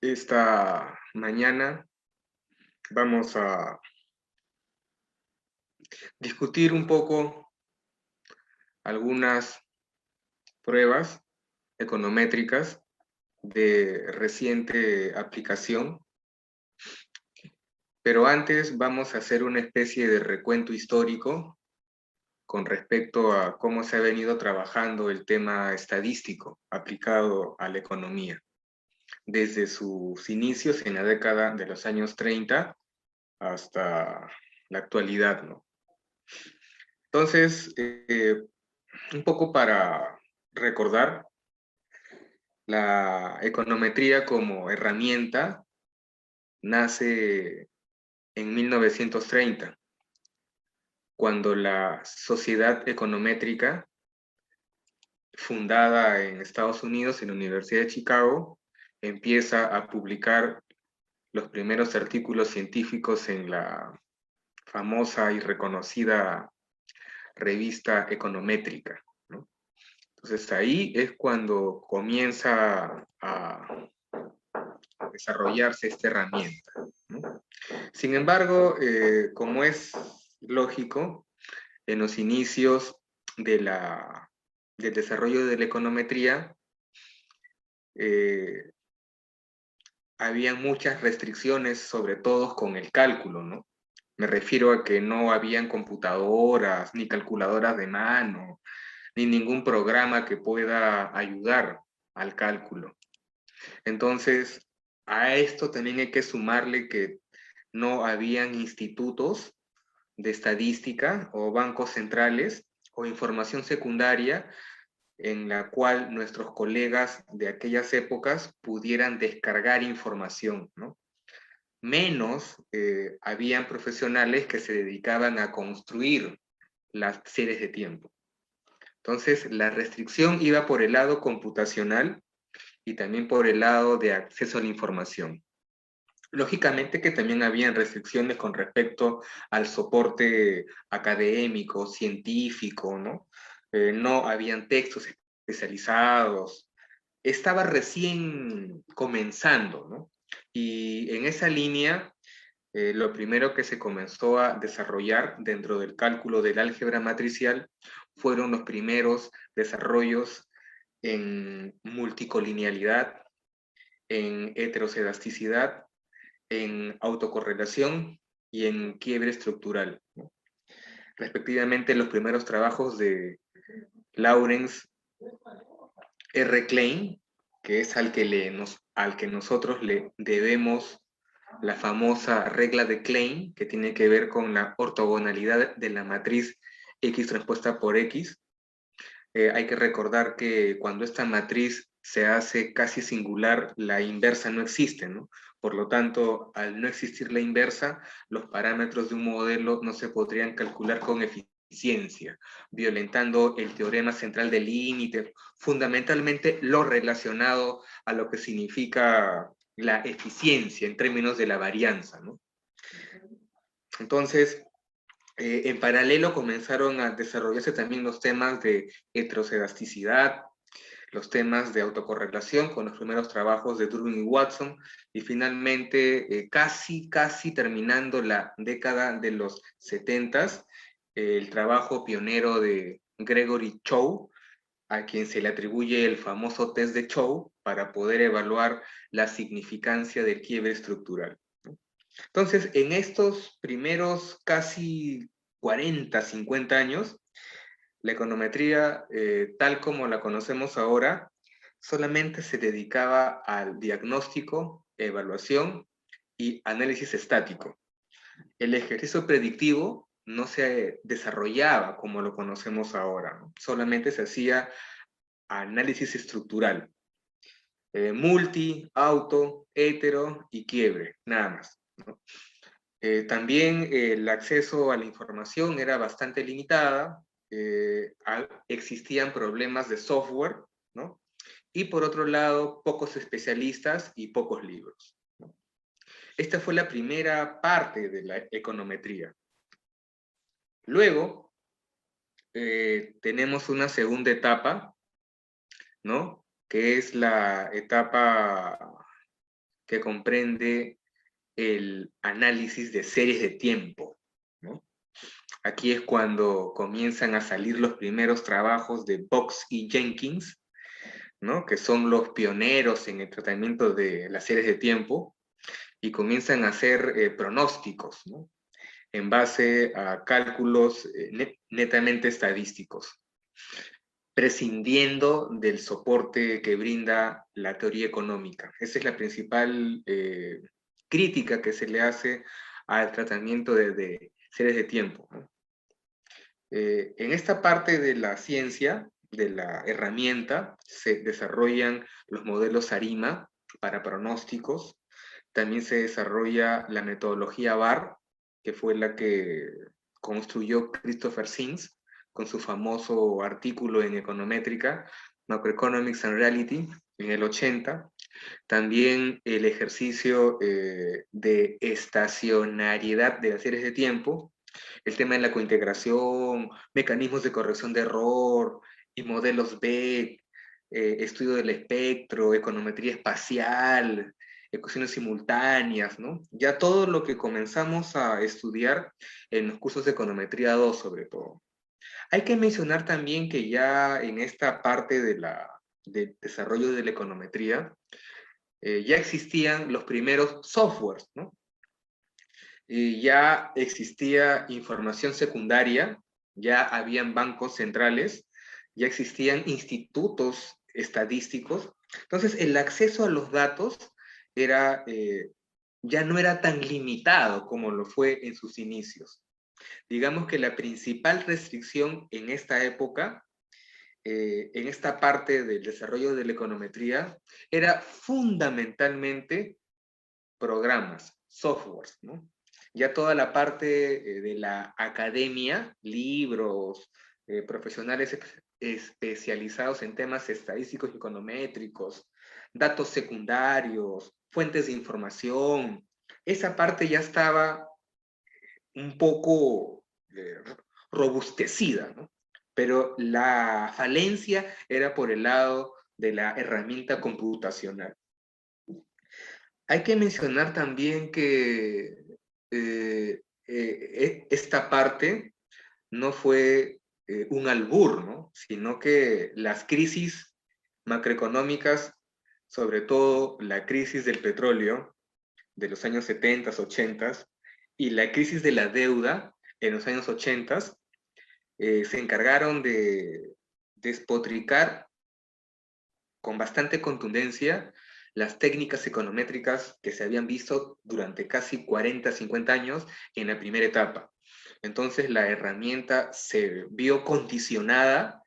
Esta mañana vamos a discutir un poco algunas pruebas econométricas de reciente aplicación, pero antes vamos a hacer una especie de recuento histórico con respecto a cómo se ha venido trabajando el tema estadístico aplicado a la economía, desde sus inicios en la década de los años 30 hasta la actualidad, ¿no? Entonces, un poco para recordar, la econometría como herramienta nace en 1930, cuando la Sociedad Econométrica, fundada en Estados Unidos, en la Universidad de Chicago, empieza a publicar los primeros artículos científicos en la famosa y reconocida revista econométrica, ¿no? Entonces ahí es cuando comienza a desarrollarse esta herramienta, ¿no? Sin embargo, como es lógico, en los inicios de del desarrollo de la econometría, eh, había muchas restricciones, sobre todo con el cálculo, ¿no? Me refiero a que no habían computadoras, ni calculadoras de mano, ni ningún programa que pueda ayudar al cálculo. Entonces, a esto también hay que sumarle que no habían institutos de estadística o bancos centrales o información secundaria en la cual nuestros colegas de aquellas épocas pudieran descargar información, ¿no? Menos habían profesionales que se dedicaban a construir las series de tiempo. Entonces, la restricción iba por el lado computacional y también por el lado de acceso a la información. Lógicamente que también habían restricciones con respecto al soporte académico, científico, ¿no? No habían textos especializados. Estaba recién comenzando, ¿no? Y en esa línea, lo primero que se comenzó a desarrollar dentro del cálculo del álgebra matricial fueron los primeros desarrollos en multicolinealidad, en heterocedasticidad, en autocorrelación y en quiebre estructural, ¿no? Respectivamente, los primeros trabajos de Lawrence R. Klein, que es al que nosotros le debemos la famosa regla de Klein, que tiene que ver con la ortogonalidad de la matriz X transpuesta por X. Hay que recordar que cuando esta matriz se hace casi singular, la inversa no existe, ¿no? Por lo tanto, al no existir la inversa, los parámetros de un modelo no se podrían calcular con eficiencia, violentando el teorema central del límite, fundamentalmente lo relacionado a lo que significa la eficiencia en términos de la varianza, ¿no? Entonces, en paralelo comenzaron a desarrollarse también los temas de heterocedasticidad, los temas de autocorrelación con los primeros trabajos de Durbin y Watson, y finalmente, casi terminando la década de los 70, el trabajo pionero de Gregory Chow, a quien se le atribuye el famoso test de Chow para poder evaluar la significancia del quiebre estructural. Entonces, en estos primeros casi 40, 50 años, la econometría, tal como la conocemos ahora, solamente se dedicaba al diagnóstico, evaluación y análisis estático. El ejercicio predictivo no se desarrollaba como lo conocemos ahora, ¿no? Solamente se hacía análisis estructural, multi, auto, hetero y quiebre, nada más, ¿no? También el acceso a la información era bastante limitada, existían problemas de software, ¿no? Y por otro lado, pocos especialistas y pocos libros, ¿no? Esta fue la primera parte de la econometría. Luego, tenemos una segunda etapa, ¿no? Que es la etapa que comprende el análisis de series de tiempo, ¿no? Aquí es cuando comienzan a salir los primeros trabajos de Box y Jenkins, ¿no? Que son los pioneros en el tratamiento de las series de tiempo, y comienzan a hacer pronósticos, ¿no? En base a cálculos netamente estadísticos, prescindiendo del soporte que brinda la teoría económica. Esa es la principal crítica que se le hace al tratamiento de series de tiempo, ¿no? En esta parte de la ciencia, de la herramienta, se desarrollan los modelos ARIMA para pronósticos. También se desarrolla la metodología VAR, que fue la que construyó Christopher Sims con su famoso artículo en Econométrica, Macroeconomics and Reality, en el 80. También el ejercicio de estacionariedad de las series de tiempo, el tema de la cointegración, mecanismos de corrección de error y modelos Beck, estudio del espectro, econometría espacial, ecuaciones simultáneas, ¿no? Ya todo lo que comenzamos a estudiar en los cursos de econometría 2 sobre todo. Hay que mencionar también que ya en esta parte del desarrollo de la econometría, ya existían los primeros softwares, ¿no? Y ya existía información secundaria, ya habían bancos centrales, ya existían institutos estadísticos. Entonces, el acceso a los datos era, ya no era tan limitado como lo fue en sus inicios. Digamos que la principal restricción en esta época, en esta parte del desarrollo de la econometría, era fundamentalmente programas, softwares, ¿no? Ya toda la parte de la academia, libros, profesionales especializados en temas estadísticos y econométricos, datos secundarios, fuentes de información, esa parte ya estaba un poco robustecida, ¿no? Pero la falencia era por el lado de la herramienta computacional. Hay que mencionar también que esta parte no fue un albur, ¿no? Sino que las crisis macroeconómicas, sobre todo la crisis del petróleo de los años 70, 80 y la crisis de la deuda en los años 80, se encargaron de despotricar con bastante contundencia las técnicas econométricas que se habían visto durante casi 40, 50 años en la primera etapa. Entonces la herramienta se vio condicionada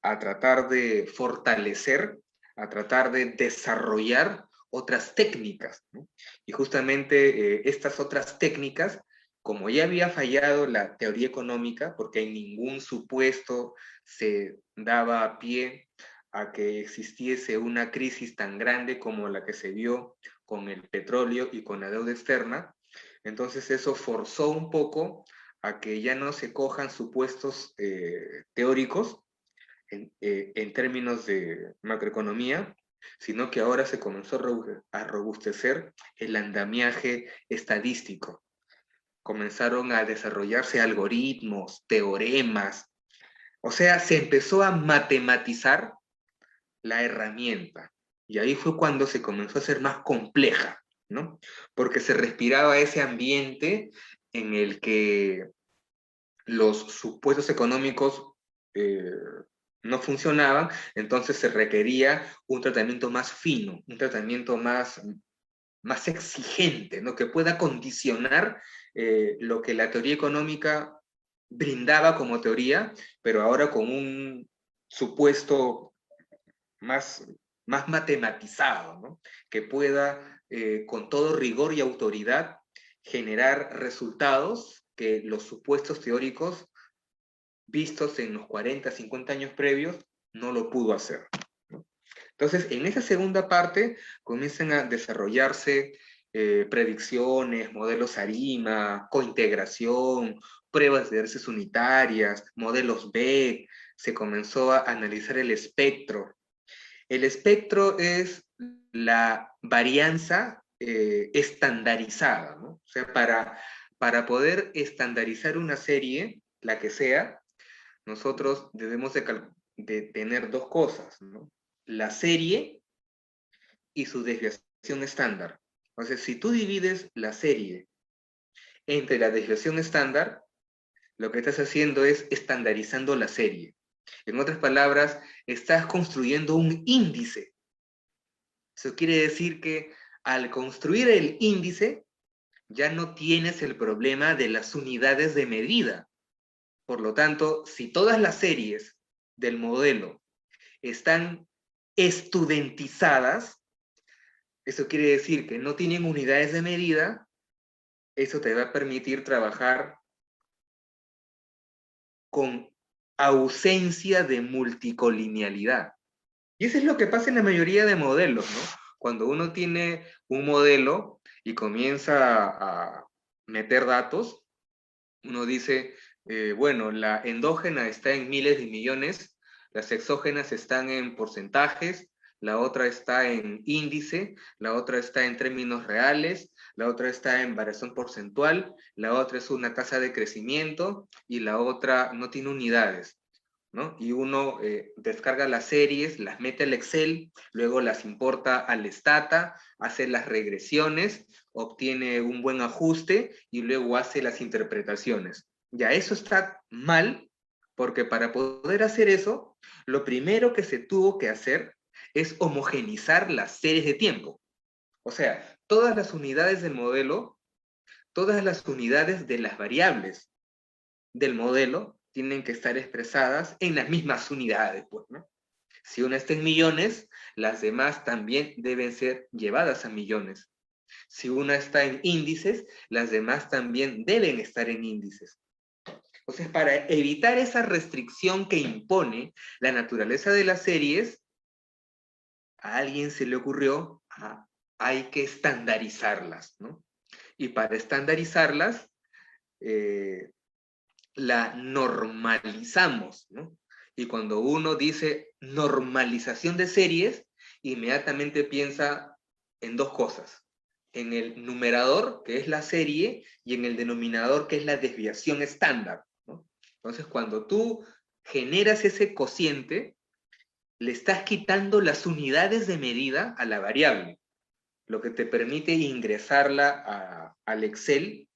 a tratar de fortalecer, a tratar de desarrollar otras técnicas, ¿no? Y justamente estas otras técnicas, como ya había fallado la teoría económica, porque en ningún supuesto se daba pie a que existiese una crisis tan grande como la que se vio con el petróleo y con la deuda externa, entonces eso forzó un poco a que ya no se cojan supuestos teóricos en términos de macroeconomía, sino que ahora se comenzó a robustecer el andamiaje estadístico. Comenzaron a desarrollarse algoritmos, teoremas, o sea, se empezó a matematizar la herramienta. Y ahí fue cuando se comenzó a ser más compleja, ¿no? Porque se respiraba ese ambiente en el que los supuestos económicos no funcionaban, entonces se requería un tratamiento más fino, un tratamiento más exigente, ¿no? Que pueda condicionar lo que la teoría económica brindaba como teoría, pero ahora con un supuesto más matematizado, ¿no? Que pueda, con todo rigor y autoridad, generar resultados que los supuestos teóricos vistos en los 40, 50 años previos no lo pudo hacer, ¿no? Entonces, en esa segunda parte comienzan a desarrollarse predicciones, modelos ARIMA, cointegración, pruebas de herencias unitarias, modelos B, se comenzó a analizar el espectro. El espectro es la varianza estandarizada, ¿no? O sea, para poder estandarizar una serie, la que sea, nosotros debemos de tener dos cosas, ¿no? La serie y su desviación estándar. Entonces, si tú divides la serie entre la desviación estándar, lo que estás haciendo es estandarizando la serie. En otras palabras, estás construyendo un índice. Eso quiere decir que al construir el índice, ya no tienes el problema de las unidades de medida. Por lo tanto, si todas las series del modelo están estudentizadas, eso quiere decir que no tienen unidades de medida, eso te va a permitir trabajar con ausencia de multicolinealidad. Y eso es lo que pasa en la mayoría de modelos, ¿no? Cuando uno tiene un modelo y comienza a meter datos, uno dice, bueno, la endógena está en miles de millones, las exógenas están en porcentajes, la otra está en índice, la otra está en términos reales, la otra está en variación porcentual, la otra es una tasa de crecimiento y la otra no tiene unidades, ¿no? Y uno descarga las series, las mete al Excel, luego las importa al Stata, hace las regresiones, obtiene un buen ajuste y luego hace las interpretaciones. Ya eso está mal, porque para poder hacer eso, lo primero que se tuvo que hacer es homogenizar las series de tiempo. O sea, todas las unidades del modelo, todas las unidades de las variables del modelo tienen que estar expresadas en las mismas unidades, pues, ¿no? Si una está en millones, las demás también deben ser llevadas a millones. Si una está en índices, las demás también deben estar en índices. Entonces, para evitar esa restricción que impone la naturaleza de las series, a alguien se le ocurrió, hay que estandarizarlas, ¿no? Y para estandarizarlas, la normalizamos, ¿no? Y cuando uno dice normalización de series, inmediatamente piensa en dos cosas. En el numerador, que es la serie, y en el denominador, que es la desviación estándar, ¿no? Entonces, cuando tú generas ese cociente, le estás quitando las unidades de medida a la variable, lo que te permite ingresarla al Excel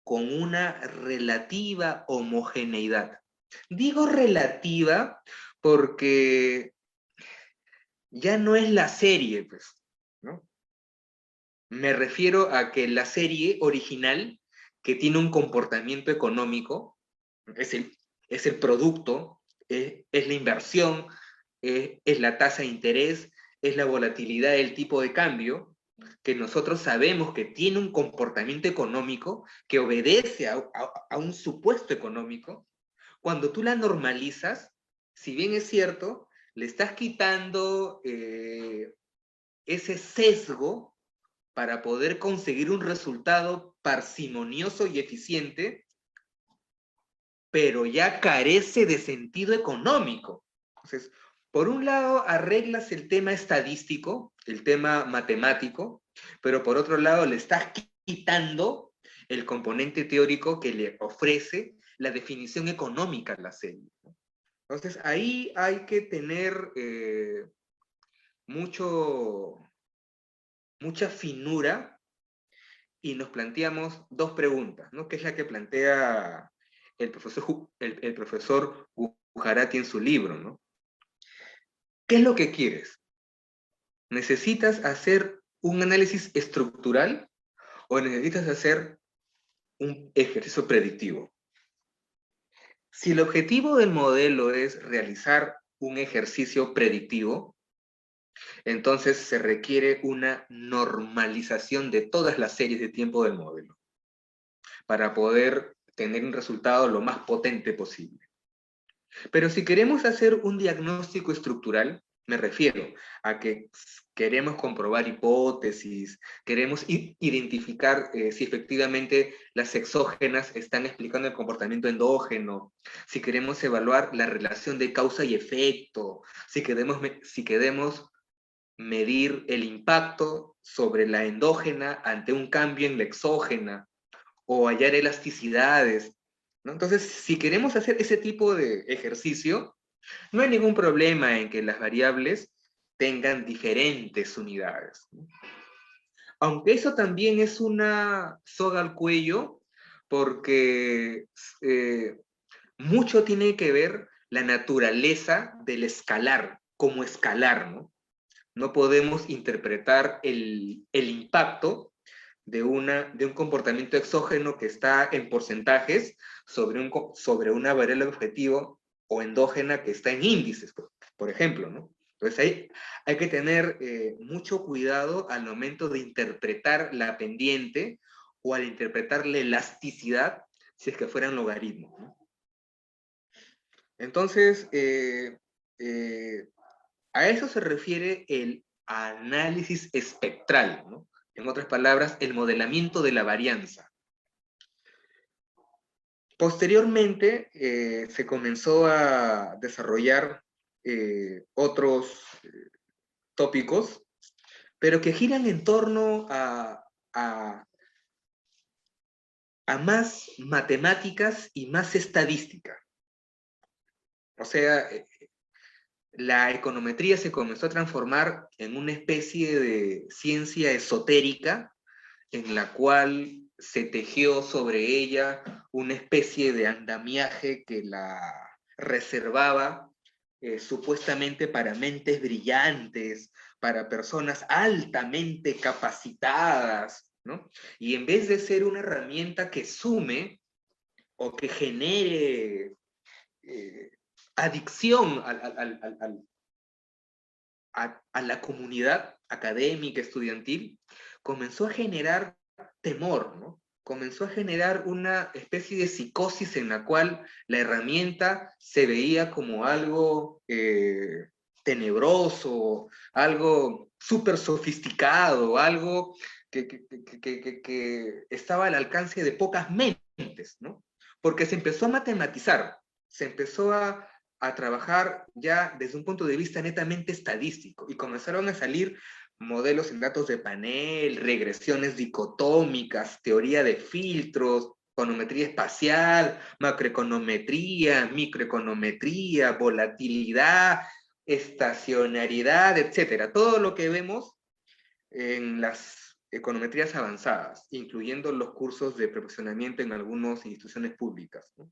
con una relativa homogeneidad. Digo relativa porque ya no es la serie, pues, ¿no? Me refiero a que la serie original, que tiene un comportamiento económico, es es el producto, es la inversión, es la tasa de interés, es la volatilidad del tipo de cambio, que nosotros sabemos que tiene un comportamiento económico que obedece a un supuesto económico. Cuando tú la normalizas, si bien es cierto, le estás quitando ese sesgo para poder conseguir un resultado parsimonioso y eficiente, pero ya carece de sentido económico. Entonces, por un lado, arreglas el tema estadístico, el tema matemático, pero por otro lado, le estás quitando el componente teórico que le ofrece la definición económica a la serie. Entonces, ahí hay que tener mucha finura y nos planteamos dos preguntas, ¿no? Que es la que plantea el profesor Gujarati en su libro, ¿no? ¿Qué es lo que quieres? ¿Necesitas hacer un análisis estructural o necesitas hacer un ejercicio predictivo? Si el objetivo del modelo es realizar un ejercicio predictivo, entonces se requiere una normalización de todas las series de tiempo del modelo para poder tener un resultado lo más potente posible. Pero si queremos hacer un diagnóstico estructural, me refiero a que queremos comprobar hipótesis, queremos identificar si efectivamente las exógenas están explicando el comportamiento endógeno, si queremos evaluar la relación de causa y efecto, si queremos medir el impacto sobre la endógena ante un cambio en la exógena, o hallar elasticidades, ¿no? Entonces, si queremos hacer ese tipo de ejercicio, no hay ningún problema en que las variables tengan diferentes unidades, ¿no? Aunque eso también es una soga al cuello, porque mucho tiene que ver la naturaleza del escalar, como escalar, ¿no? No podemos interpretar el impacto de un comportamiento exógeno que está en porcentajes sobre una variable objetivo o endógena que está en índices, por ejemplo, ¿no? Entonces hay que tener mucho cuidado al momento de interpretar la pendiente o al interpretar la elasticidad si es que fueran logaritmos, ¿no? Entonces, a eso se refiere el análisis espectral, ¿no? En otras palabras, el modelamiento de la varianza. Posteriormente, se comenzó a desarrollar otros tópicos, pero que giran en torno a, a más matemáticas y más estadística. O sea, la econometría se comenzó a transformar en una especie de ciencia esotérica en la cual se tejió sobre ella una especie de andamiaje que la reservaba supuestamente para mentes brillantes, para personas altamente capacitadas, ¿no? Y en vez de ser una herramienta que sume o que genere adicción a la comunidad académica, estudiantil, comenzó a generar temor, ¿no? Comenzó a generar una especie de psicosis en la cual la herramienta se veía como algo tenebroso, algo súper sofisticado, algo que estaba al alcance de pocas mentes, ¿no? Porque se empezó a matematizar, se empezó a trabajar ya desde un punto de vista netamente estadístico y comenzaron a salir modelos en datos de panel, regresiones dicotómicas, teoría de filtros, econometría espacial, macroeconometría, microeconometría, volatilidad, estacionariedad, etcétera. Todo lo que vemos en las econometrías avanzadas, incluyendo los cursos de perfeccionamiento en algunas instituciones públicas, ¿no?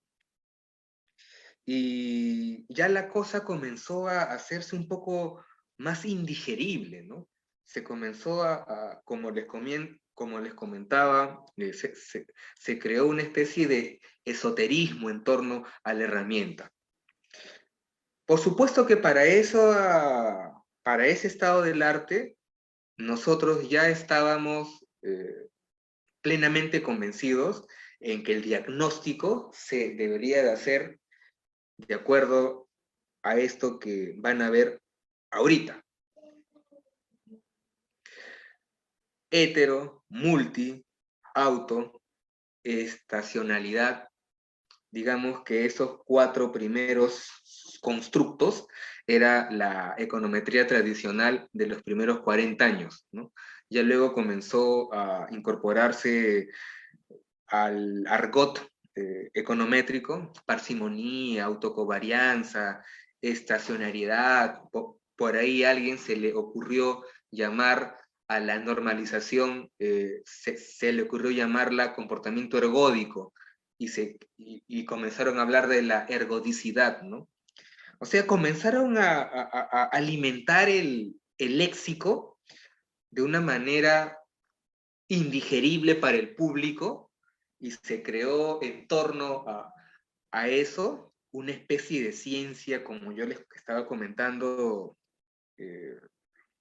Y ya la cosa comenzó a hacerse un poco más indigerible, ¿no? Se comenzó como les comentaba, se creó una especie de esoterismo en torno a la herramienta. Por supuesto que para eso, para ese estado del arte, nosotros ya estábamos plenamente convencidos en que el diagnóstico se debería de hacer de acuerdo a esto que van a ver ahorita. Hetero, multi, auto, estacionalidad. Digamos que esos 4 primeros constructos era la econometría tradicional de los primeros 40 años, ¿no? Ya luego comenzó a incorporarse al argot econométrico, parsimonía, autocovarianza, estacionariedad. Por ahí a alguien se le ocurrió llamar a la normalización, se le ocurrió llamarla comportamiento ergódico, y comenzaron a hablar de la ergodicidad, ¿no? O sea, comenzaron a alimentar el léxico de una manera indigerible para el público, y se creó en torno a eso una especie de ciencia, como yo les estaba comentando,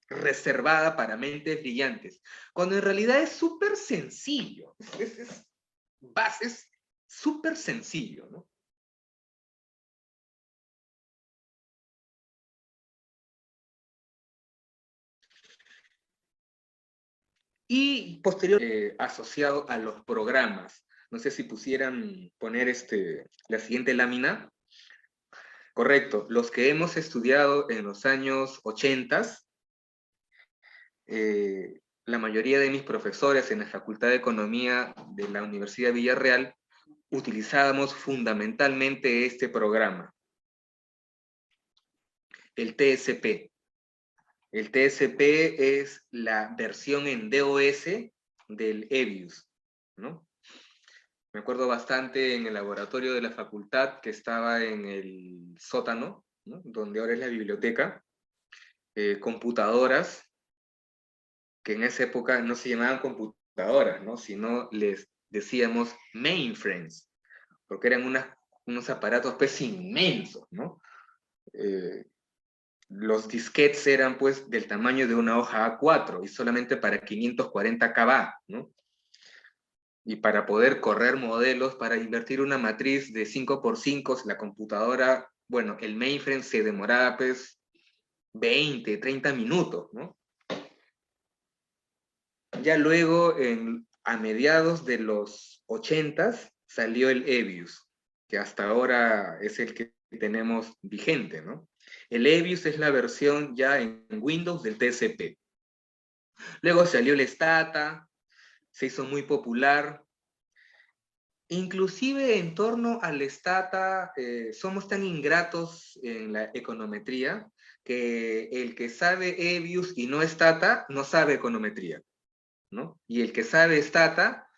reservada para mentes brillantes, cuando en realidad es súper sencillo, es súper sencillo, ¿no? Y posterior asociado a los programas. No sé si pusieran poner la siguiente lámina. Correcto, los que hemos estudiado en los años 80, la mayoría de mis profesores en la Facultad de Economía de la Universidad de Villarreal utilizábamos fundamentalmente este programa, el TSP. El TSP es la versión en DOS del EBIUS, ¿no? Me acuerdo bastante en el laboratorio de la facultad que estaba en el sótano, ¿no? Donde ahora es la biblioteca, computadoras que en esa época no se llamaban computadoras, ¿no? Sino les decíamos mainframes, porque eran unos aparatos pues inmensos, ¿no? Los disquetes eran pues del tamaño de una hoja A4 y solamente para 540 KB, ¿no? Y para poder correr modelos, para invertir una matriz de 5x5, la computadora, bueno, el mainframe se demoraba pues 20, 30 minutos, ¿no? Ya luego, a mediados de los 80s, salió el EBIUS, que hasta ahora es el que tenemos vigente, ¿no? El EBIUS es la versión ya en Windows del TCP. Luego salió el Stata, se hizo muy popular. Inclusive en torno al Stata, somos tan ingratos en la econometría que el que sabe EBIUS y no Stata, no sabe econometría, ¿no? Y el que sabe Stata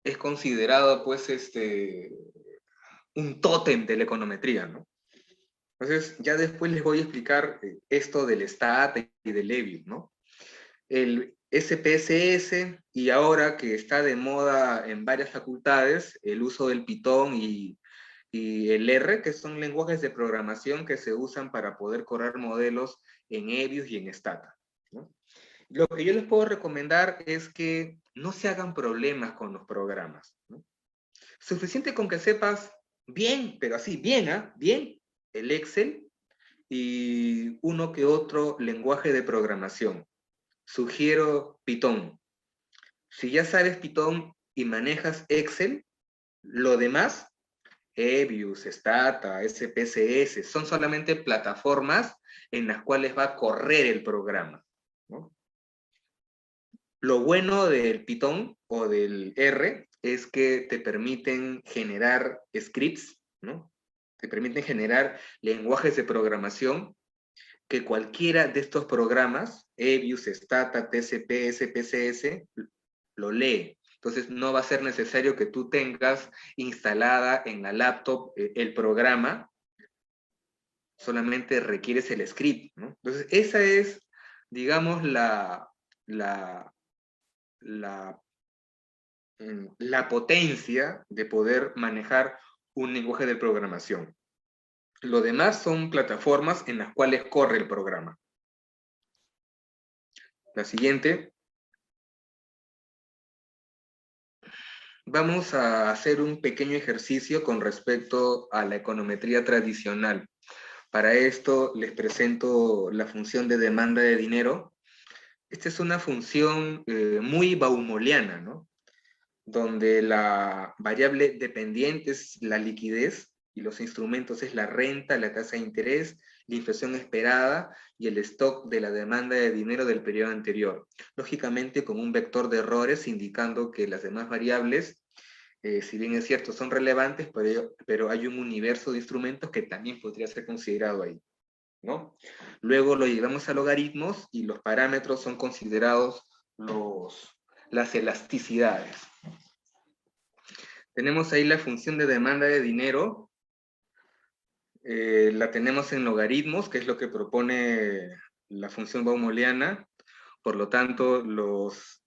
es considerado, pues, un tótem de la econometría, ¿no? Entonces, ya después les voy a explicar esto del Stata y del EBIUS, ¿no? El SPSS, y ahora que está de moda en varias facultades, el uso del Python y el R, que son lenguajes de programación que se usan para poder correr modelos en EBIUS y en Stata, ¿no? Lo que yo les puedo recomendar es que no se hagan problemas con los programas, ¿no? Suficiente con que sepas bien, pero así, bien, ¿ah? Bien, el Excel y uno que otro lenguaje de programación. Sugiero Python. Si ya sabes Python y manejas Excel, lo demás, EBIUS, Stata, SPSS, son solamente plataformas en las cuales va a correr el programa, ¿no? Lo bueno del Python o del R es que te permiten generar scripts, ¿no? Te permiten generar lenguajes de programación que cualquiera de estos programas, EBIUS, Stata, TCP, SPSS, lo lee. Entonces no va a ser necesario que tú tengas instalada en la laptop el programa, solamente requieres el script, ¿no? Entonces esa es, digamos, la, la potencia de poder manejar un lenguaje de programación. Lo demás son plataformas en las cuales corre el programa. La siguiente. Vamos a hacer un pequeño ejercicio con respecto a la econometría tradicional. Para esto les presento la función de demanda de dinero. Esta es una función muy baumoliana, ¿no? Donde la variable dependiente es la liquidez y los instrumentos es la renta, la tasa de interés, la inflación esperada y el stock de la demanda de dinero del periodo anterior. Lógicamente con un vector de errores indicando que las demás variables, si bien es cierto, son relevantes, pero hay un universo de instrumentos que también podría ser considerado ahí, ¿no? Luego lo llevamos a logaritmos y los parámetros son considerados las elasticidades. Tenemos ahí la función de demanda de dinero, la tenemos en logaritmos, que es lo que propone la función baumoliana. Por lo tanto, los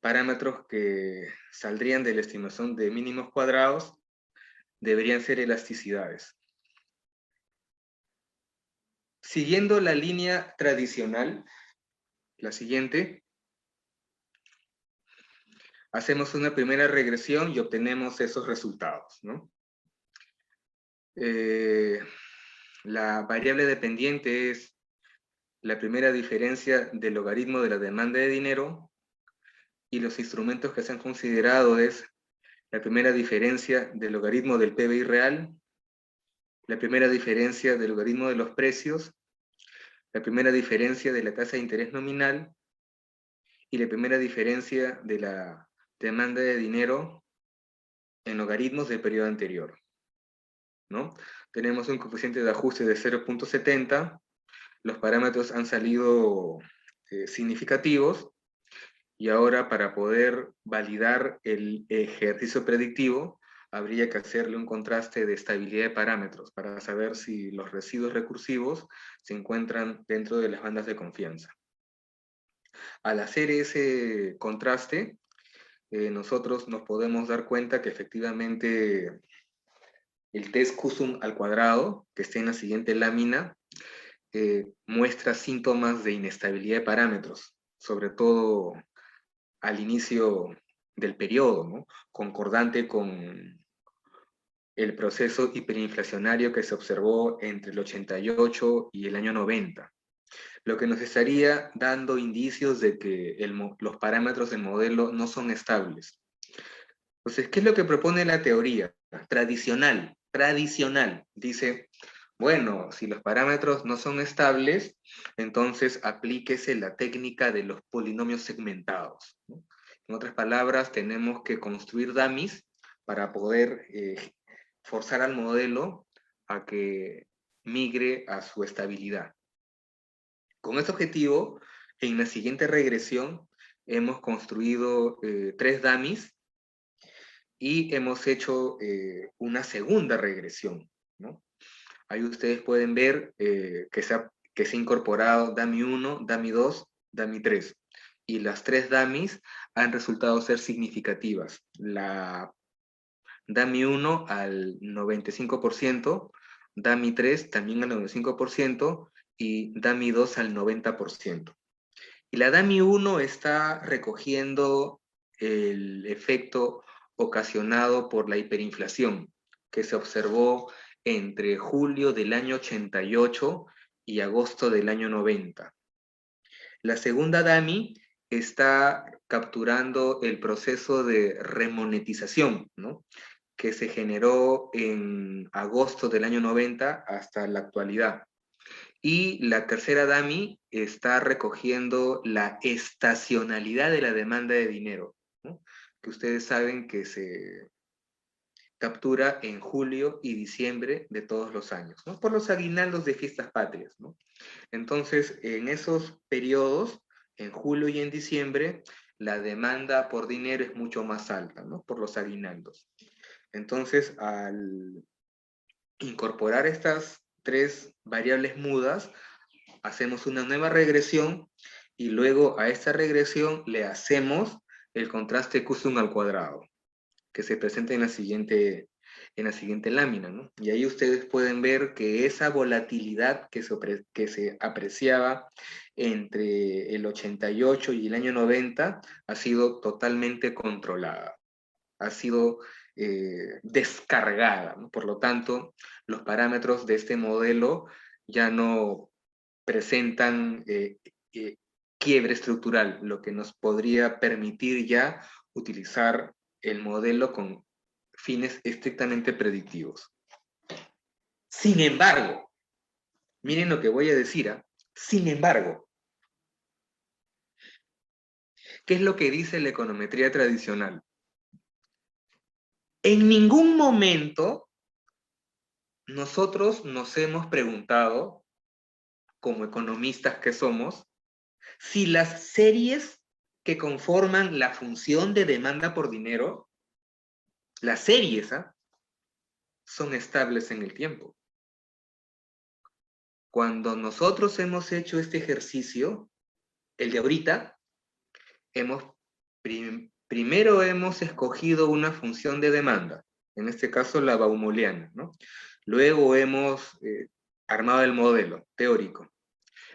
parámetros que saldrían de la estimación de mínimos cuadrados deberían ser elasticidades. Siguiendo la línea tradicional, la siguiente, hacemos una primera regresión y obtenemos esos resultados, ¿no? La variable dependiente es la primera diferencia del logaritmo de la demanda de dinero y los instrumentos que se han considerado es la primera diferencia del logaritmo del PBI real, la primera diferencia del logaritmo de los precios, la primera diferencia de la tasa de interés nominal y la primera diferencia de la demanda de dinero en logaritmos del periodo anterior, ¿no? Tenemos un coeficiente de ajuste de 0.70, los parámetros han salido significativos, y ahora para poder validar el ejercicio predictivo, habría que hacerle un contraste de estabilidad de parámetros para saber si los residuos recursivos se encuentran dentro de las bandas de confianza. Al hacer ese contraste, nosotros nos podemos dar cuenta que efectivamente el test QSUM al cuadrado, que está en la siguiente lámina, muestra síntomas de inestabilidad de parámetros, sobre todo al inicio del periodo, ¿no? Concordante con el proceso hiperinflacionario que se observó entre el 88 y el año 90, lo que nos estaría dando indicios de que los parámetros del modelo no son estables. Entonces, ¿qué es lo que propone la teoría? Tradicional. Dice, bueno, si los parámetros no son estables, entonces aplíquese la técnica de los polinomios segmentados, ¿no? En otras palabras, tenemos que construir dummies para poder forzar al modelo a que migre a su estabilidad. Con este objetivo, en la siguiente regresión hemos construido 3 dummies y hemos hecho una segunda regresión, ¿no? Ahí ustedes pueden ver que se ha incorporado dummy 1, dummy 2, dummy 3. Y las 3 dummies han resultado ser significativas. La dummy 1 al 95%, dummy 3 también al 95% y dummy 2 al 90%. Y la dummy 1 está recogiendo el efecto ocasionado por la hiperinflación que se observó entre julio del año 88 y agosto del año 90. La segunda dummy está capturando el proceso de remonetización, ¿no?, que se generó en agosto del año 90 hasta la actualidad. Y la tercera dummy está recogiendo la estacionalidad de la demanda de dinero, ¿no?, que ustedes saben que se captura en julio y diciembre de todos los años, ¿no?, por los aguinaldos de fiestas patrias, ¿no? Entonces, en esos periodos, en julio y en diciembre, la demanda por dinero es mucho más alta, ¿no?, por los aguinaldos. Entonces, al incorporar estas 3 variables mudas, hacemos una nueva regresión y luego a esta regresión le hacemos el contraste QSUM al cuadrado, que se presenta en la siguiente lámina, ¿no? Y ahí ustedes pueden ver que esa volatilidad que se apreciaba entre el 88 y el año 90 ha sido totalmente controlada, ha sido descargada, ¿no? Por lo tanto, los parámetros de este modelo ya no presentan quiebre estructural, lo que nos podría permitir ya utilizar el modelo con fines estrictamente predictivos. Sin embargo, miren lo que voy a decir, ¿eh? Sin embargo, ¿qué es lo que dice la econometría tradicional? En ningún momento nosotros nos hemos preguntado, como economistas que somos, si las series que conforman la función de demanda por dinero, las series, ¿eh?, son estables en el tiempo. Cuando nosotros hemos hecho este ejercicio, el de ahorita, primero hemos escogido una función de demanda, en este caso la baumoliana, ¿no? Luego hemos armado el modelo teórico.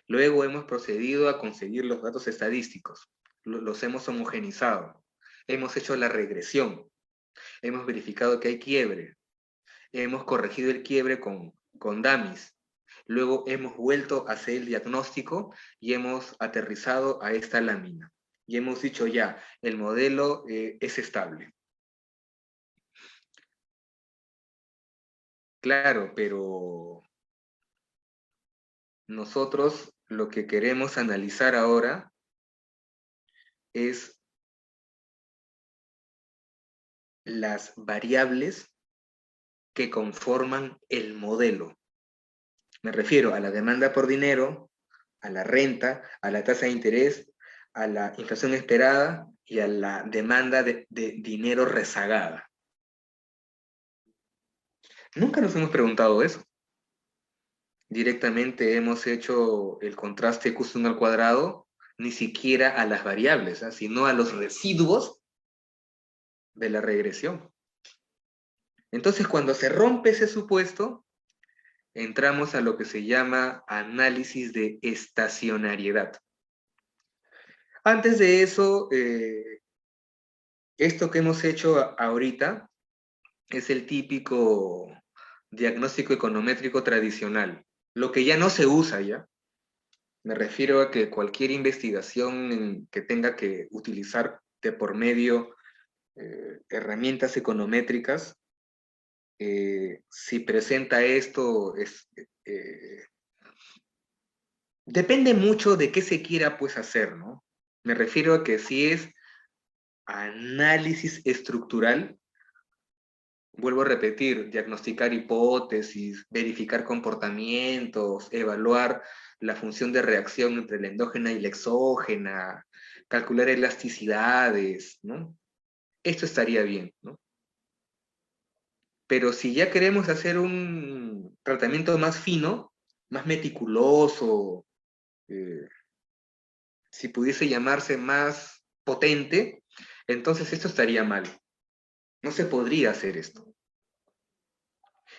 Luego hemos procedido a conseguir los datos estadísticos. Los hemos homogenizado. Hemos hecho la regresión. Hemos verificado que hay quiebre. Hemos corregido el quiebre con dummies. Luego hemos vuelto a hacer el diagnóstico y hemos aterrizado a esta lámina. Y hemos dicho ya, el modelo es estable. Claro, pero nosotros lo que queremos analizar ahora es las variables que conforman el modelo. Me refiero a la demanda por dinero, a la renta, a la tasa de interés, a la inflación esperada y a la demanda de dinero rezagada. Nunca nos hemos preguntado eso. Directamente hemos hecho el contraste Q1 al cuadrado, ni siquiera a las variables, ¿eh? Sino a los residuos de la regresión. Entonces, cuando se rompe ese supuesto, entramos a lo que se llama análisis de estacionariedad. Antes de eso, esto que hemos hecho ahorita es el típico diagnóstico econométrico tradicional, lo que ya no se usa ya. Me refiero a que cualquier investigación que tenga que utilizar de por medio herramientas econométricas, si presenta esto, depende mucho de qué se quiera pues hacer, ¿no? Me refiero a que si es análisis estructural, vuelvo a repetir, diagnosticar hipótesis, verificar comportamientos, evaluar la función de reacción entre la endógena y la exógena, calcular elasticidades, ¿no? Esto estaría bien, ¿no? Pero si ya queremos hacer un tratamiento más fino, más meticuloso, eh, si pudiese llamarse más potente, entonces esto estaría mal. No se podría hacer esto.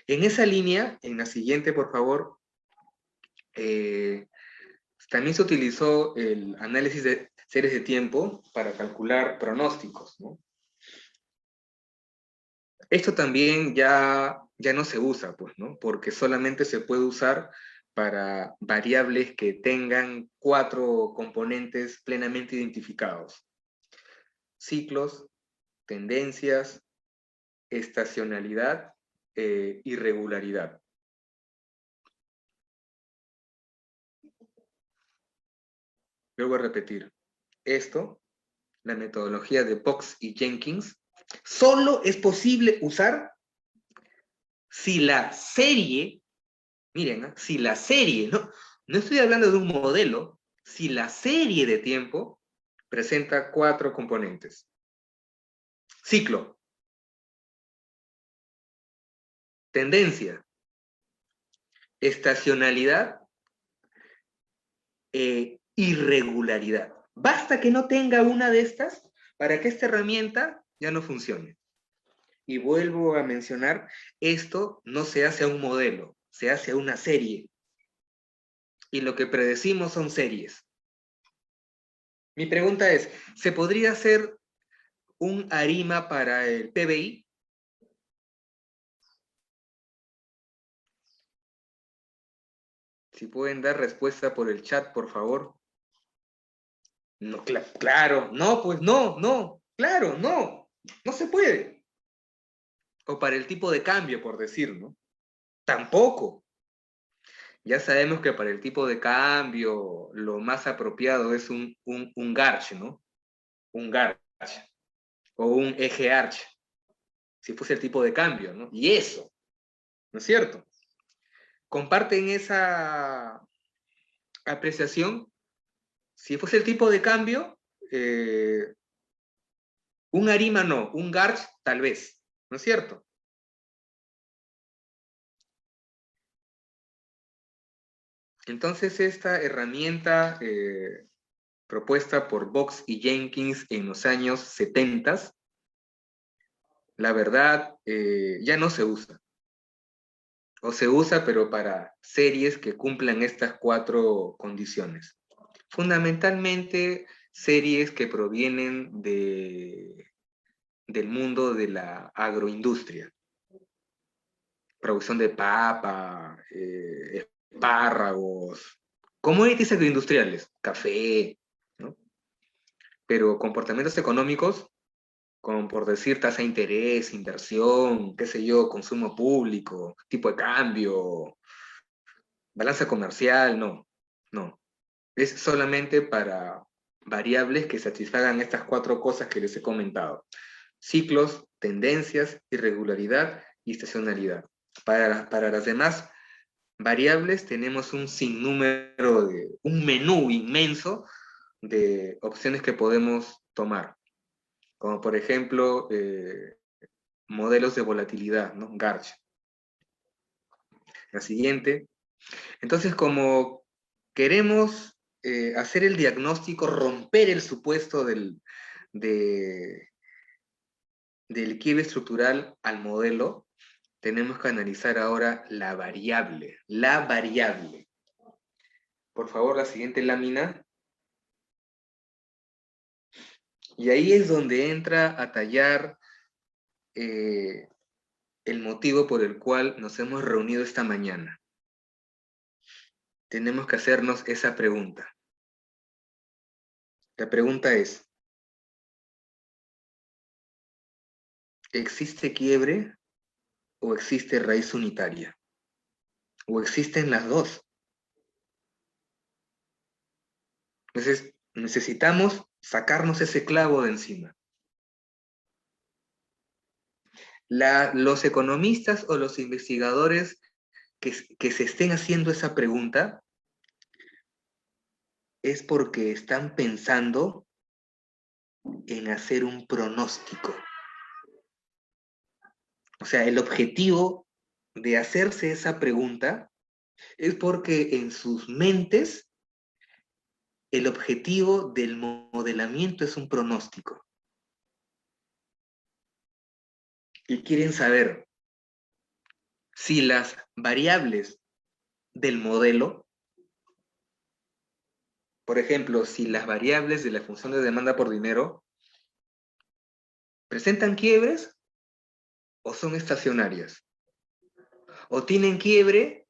En esa línea, en la siguiente, por favor, eh, también se utilizó el análisis de series de tiempo para calcular pronósticos, ¿no? Esto también ya no se usa, pues, ¿no? Porque solamente se puede usar para variables que tengan 4 componentes plenamente identificados: ciclos, tendencias, estacionalidad, irregularidad. Luego a repetir. Esto, la metodología de Box y Jenkins, solo es posible usar si la serie, miren, ¿eh? Si la serie, no estoy hablando de un modelo, si la serie de tiempo presenta 4 componentes: ciclo, tendencia, estacionalidad, irregularidad. Basta que no tenga una de estas para que esta herramienta ya no funcione. Y vuelvo a mencionar, esto no se hace a un modelo, se hace a una serie. Y lo que predecimos son series. Mi pregunta es, ¿se podría hacer un ARIMA para el PBI? Si pueden dar respuesta por el chat, por favor. No, claro, no, pues no, claro, no se puede. O para el tipo de cambio, por decir, ¿no? Tampoco. Ya sabemos que para el tipo de cambio lo más apropiado es un Garch, ¿no? Un Garch o un eje Arch, si fuese el tipo de cambio, ¿no? Y eso, ¿no es cierto? ¿Comparten esa apreciación? Si fuese el tipo de cambio, eh, un ARIMA no, un Garch tal vez, ¿no es cierto? Entonces esta herramienta propuesta por Box y Jenkins en los años 70, la verdad, ya no se usa. O se usa, pero para series que cumplan estas 4 condiciones. Fundamentalmente, series que provienen del mundo de la agroindustria. Producción de papa, espárragos, commodities agroindustriales, café, ¿no? Pero comportamientos económicos, como por decir tasa de interés, inversión, qué sé yo, consumo público, tipo de cambio, balanza comercial, no. Es solamente para variables que satisfagan estas cuatro cosas que les he comentado. Ciclos, tendencias, irregularidad y estacionalidad. Para las demás variables tenemos un sinnúmero un menú inmenso de opciones que podemos tomar, como por ejemplo modelos de volatilidad, ¿no? Garch. La siguiente. Entonces, como queremos hacer el diagnóstico, romper el supuesto de, del quiebre estructural al modelo, tenemos que analizar ahora la variable. La variable. Por favor, la siguiente lámina. Y ahí es donde entra a tallar el motivo por el cual nos hemos reunido esta mañana. Tenemos que hacernos esa pregunta. La pregunta es, ¿existe quiebre o existe raíz unitaria? ¿O existen las dos? Entonces, necesitamos sacarnos ese clavo de encima. Los economistas o los investigadores que se estén haciendo esa pregunta es porque están pensando en hacer un pronóstico. O sea, el objetivo de hacerse esa pregunta es porque en sus mentes el objetivo del modelamiento es un pronóstico. Y quieren saber si las variables del modelo, por ejemplo, si las variables de la función de demanda por dinero presentan quiebres o son estacionarias, o tienen quiebre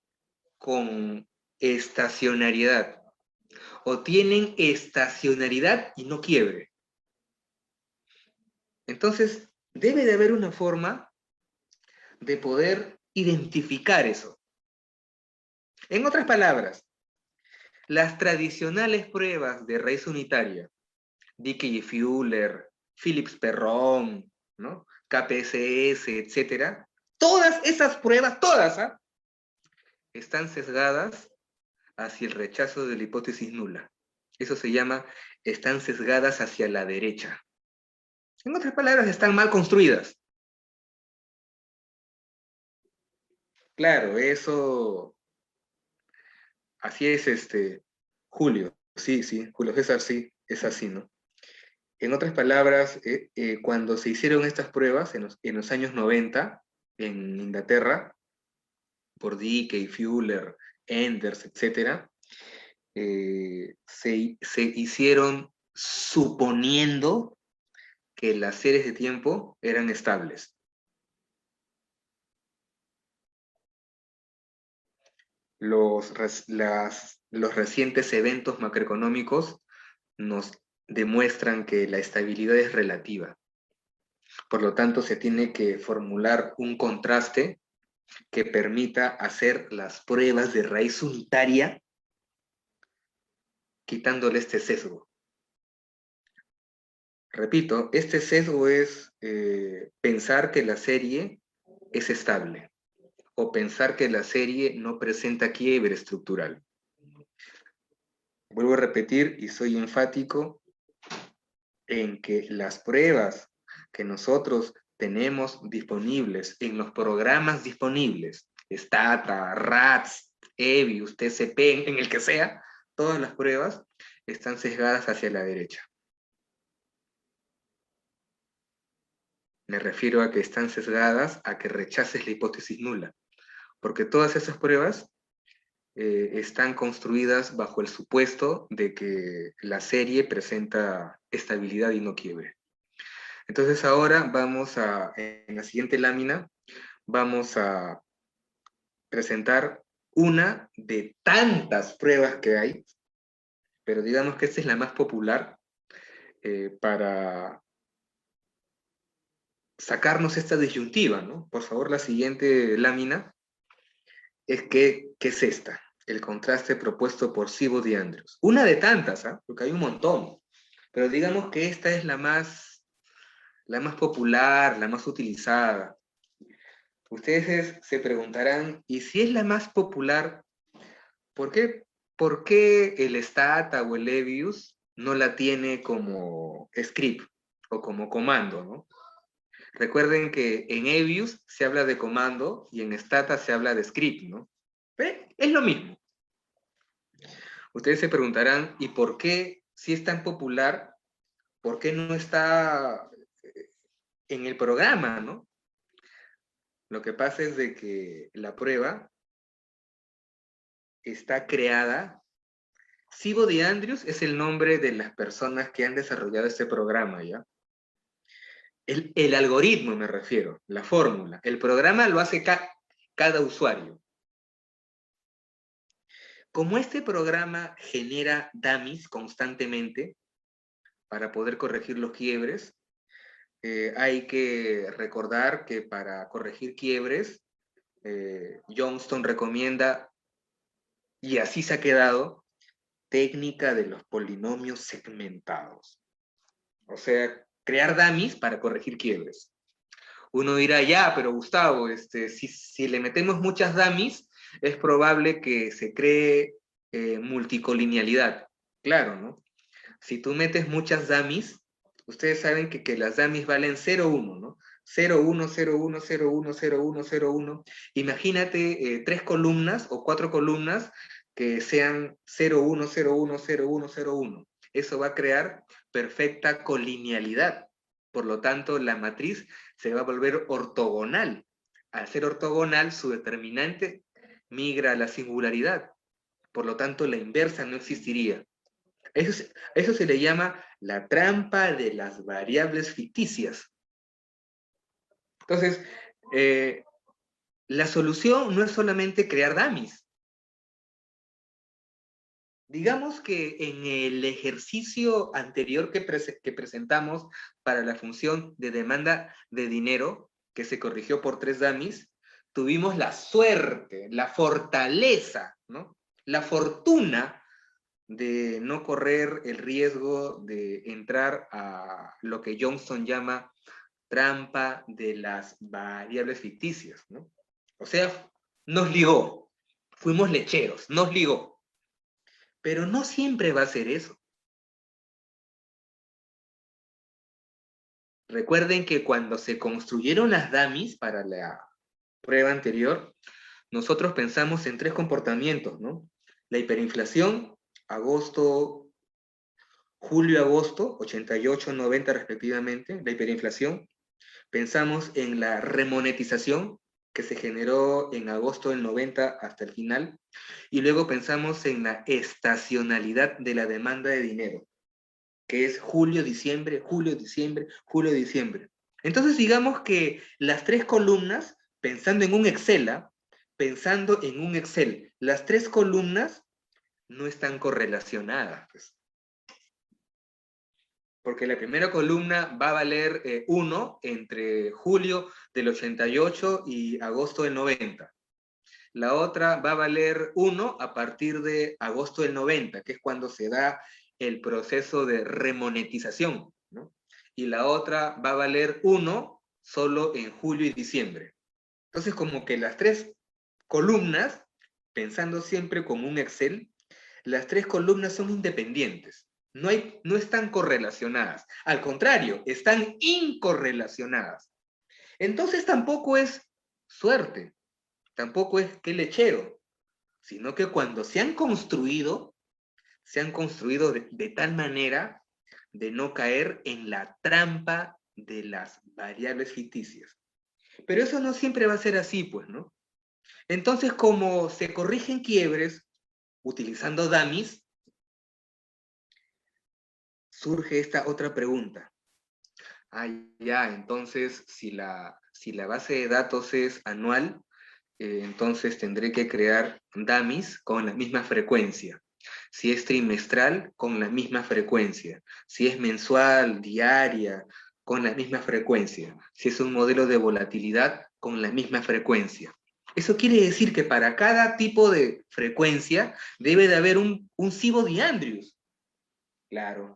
con estacionariedad, o tienen estacionalidad y no quiebre. Entonces, debe de haber una forma de poder identificar eso. En otras palabras, las tradicionales pruebas de raíz unitaria, Dickey y Fuller, Phillips Perron, ¿no? KPSS, etcétera, todas esas pruebas, todas, ¿eh? Están sesgadas hacia el rechazo de la hipótesis nula. Eso se llama, están sesgadas hacia la derecha. En otras palabras, están mal construidas. Claro, eso, así es, Julio, sí, sí, Julio César, sí, es así, ¿no? En otras palabras, cuando se hicieron estas pruebas en los años 90 en Inglaterra, por Dickey, Fuller, Enders, etc., se hicieron suponiendo que las series de tiempo eran estables. Los recientes eventos macroeconómicos nos demuestran que la estabilidad es relativa. Por lo tanto, se tiene que formular un contraste que permita hacer las pruebas de raíz unitaria quitándole este sesgo. Repito, este sesgo es pensar que la serie es estable o pensar que la serie no presenta quiebre estructural. Vuelvo a repetir y soy enfático en que las pruebas que nosotros tenemos disponibles en los programas disponibles, Stata, RATS, EBIUS, TCP, en el que sea, todas las pruebas están sesgadas hacia la derecha. Me refiero a que están sesgadas a que rechaces la hipótesis nula, porque todas esas pruebas están construidas bajo el supuesto de que la serie presenta estabilidad y no quiebre. Entonces ahora en la siguiente lámina, vamos a presentar una de tantas pruebas que hay, pero digamos que esta es la más popular para sacarnos esta disyuntiva, ¿no? Por favor, la siguiente lámina es ¿qué es esta? el contraste propuesto por Sibo de Andrews. Una de tantas, ¿ah? Porque hay un montón. Pero digamos que esta es la más popular, la más utilizada. Ustedes se preguntarán, ¿y si es la más popular, por qué el Stata o el Levius no la tiene como script o como comando, ¿no? Recuerden que en Evius se habla de comando y en Stata se habla de script, ¿no? Es lo mismo. Ustedes se preguntarán, ¿y por qué, si es tan popular, por qué no está en el programa, ¿no? Lo que pasa es de que la prueba está creada. Sibo de Andrews es el nombre de las personas que han desarrollado este programa, ¿ya? El algoritmo me refiero, la fórmula. El programa lo hace cada usuario. Como este programa genera dummies constantemente para poder corregir los quiebres, hay que recordar que para corregir quiebres, Johnston recomienda, y así se ha quedado, técnica de los polinomios segmentados. O sea, crear dummies para corregir quiebres. Uno dirá, ya, pero Gustavo, si le metemos muchas dummies, es probable que se cree multicolinealidad. Claro, ¿no? Si tú metes muchas dummies, ustedes saben que las dummies valen 0, 1, ¿no? 0, 1, 0, 1, 0, 1, 0, 1, 0, 1. Imagínate 3 columnas o 4 columnas que sean 0, 1, 0, 1, 0, 1, 0, 1. Eso va a crear perfecta colinealidad. Por lo tanto, la matriz se va a volver ortogonal. Al ser ortogonal, su determinante migra a la singularidad. Por lo tanto, la inversa no existiría. Eso se le llama la trampa de las variables ficticias. Entonces, la solución no es solamente crear dummies. Digamos que en el ejercicio anterior que presentamos para la función de demanda de dinero, que se corrigió por 3 dummies, tuvimos la suerte, la fortaleza, ¿no? La fortuna de no correr el riesgo de entrar a lo que Johnston llama trampa de las variables ficticias, ¿no? O sea, nos ligó, fuimos lecheros, nos ligó. Pero no siempre va a ser eso. Recuerden que cuando se construyeron las dummies para la prueba anterior, nosotros pensamos en 3 comportamientos, ¿no? La hiperinflación, julio-agosto, 88, 90 respectivamente, la hiperinflación. Pensamos en la remonetización, que se generó en agosto del 90 hasta el final. Y luego pensamos en la estacionalidad de la demanda de dinero, que es julio, diciembre, julio, diciembre, julio, diciembre. Entonces digamos que las 3 columnas, pensando en un Excel, las 3 columnas no están correlacionadas, pues. Porque la primera columna va a valer 1 entre julio del 88 y agosto del 90. La otra va a valer 1 a partir de agosto del 90, que es cuando se da el proceso de remonetización, ¿no? Y la otra va a valer 1 solo en julio y diciembre. Entonces, como que las 3 columnas, pensando siempre como un Excel, las 3 columnas son independientes. No están correlacionadas. Al contrario, están incorrelacionadas. Entonces tampoco es suerte, tampoco es que lechero, sino que cuando se han construido de tal manera de no caer en la trampa de las variables ficticias. Pero eso no siempre va a ser así, pues, ¿no? Entonces, como se corrigen quiebres utilizando dummies, surge esta otra pregunta. Ah, ya, entonces, si la base de datos es anual, entonces tendré que crear dummies con la misma frecuencia. Si es trimestral, con la misma frecuencia. Si es mensual, diaria, con la misma frecuencia. Si es un modelo de volatilidad, con la misma frecuencia. Eso quiere decir que para cada tipo de frecuencia debe de haber un Cibo de Andrews. Claro.